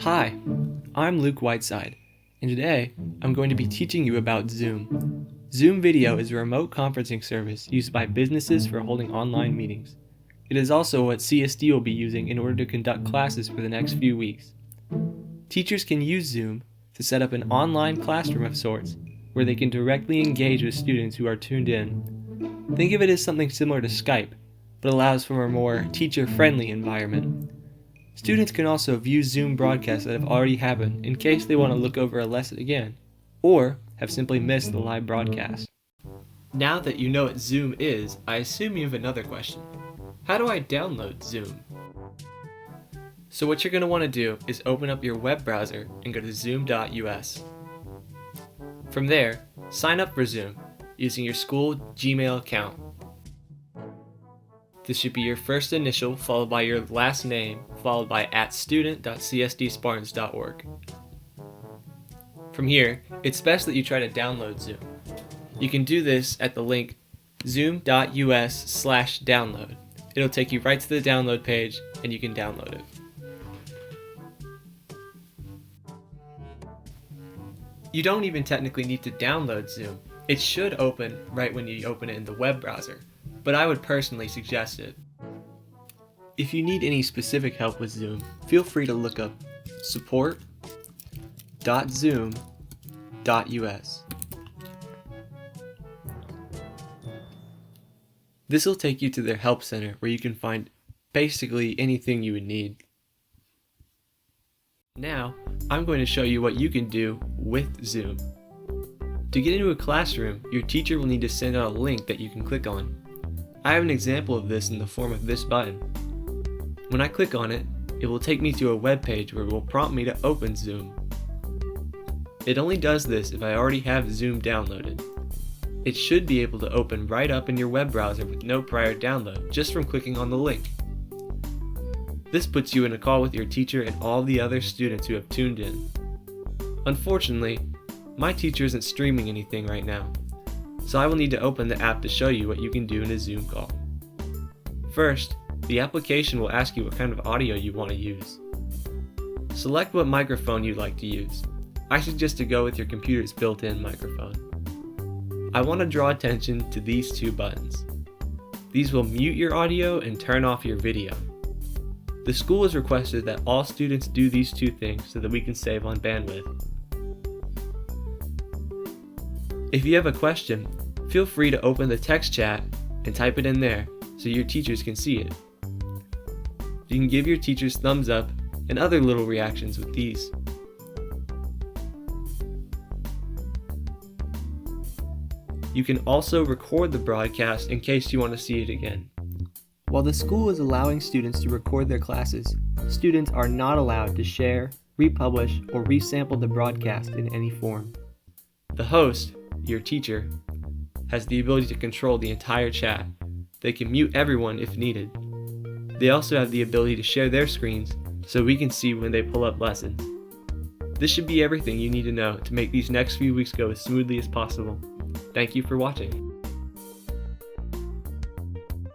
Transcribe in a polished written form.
Hi, I'm Luke Whiteside, and today I'm going to be teaching you about Zoom. Zoom Video is a remote conferencing service used by businesses for holding online meetings. It is also what CSD will be using in order to conduct classes for the next few weeks. Teachers can use Zoom to set up an online classroom of sorts, where they can directly engage with students who are tuned in. Think of it as something similar to Skype, but allows for a more teacher-friendly environment. Students can also view Zoom broadcasts that have already happened in case they want to look over a lesson again, or have simply missed the live broadcast. Now that you know what Zoom is, I assume you have another question. How do I download Zoom? So what you're going to want to do is open up your web browser and go to zoom.us. From there, sign up for Zoom using your school Gmail account. This should be your first initial followed by your last name followed by @student.csdspartans.org. From here, it's best that you try to download Zoom. You can do this at the link zoom.us/download. It'll take you right to the download page and you can download it. You don't even technically need to download Zoom. It should open right when you open it in the web browser, but I would personally suggest it. If you need any specific help with Zoom, feel free to look up support.zoom.us. This will take you to their help center where you can find basically anything you would need. Now, I'm going to show you what you can do with Zoom. To get into a classroom, your teacher will need to send out a link that you can click on. I have an example of this in the form of this button. When I click on it, it will take me to a web page where it will prompt me to open Zoom. It only does this if I already have Zoom downloaded. It should be able to open right up in your web browser with no prior download, just from clicking on the link. This puts you in a call with your teacher and all the other students who have tuned in. Unfortunately, my teacher isn't streaming anything right now, so I will need to open the app to show you what you can do in a Zoom call. First, the application will ask you what kind of audio you want to use. Select what microphone you'd like to use. I suggest to go with your computer's built-in microphone. I want to draw attention to these two buttons. These will mute your audio and turn off your video. The school has requested that all students do these two things so that we can save on bandwidth. If you have a question, feel free to open the text chat and type it in there so your teachers can see it. You can give your teachers thumbs up and other little reactions with these. You can also record the broadcast in case you want to see it again. While the school is allowing students to record their classes, students are not allowed to share, republish, or resample the broadcast in any form. The host, your teacher, has the ability to control the entire chat. They can mute everyone if needed. They also have the ability to share their screens so we can see when they pull up lessons. This should be everything you need to know to make these next few weeks go as smoothly as possible. Thank you for watching.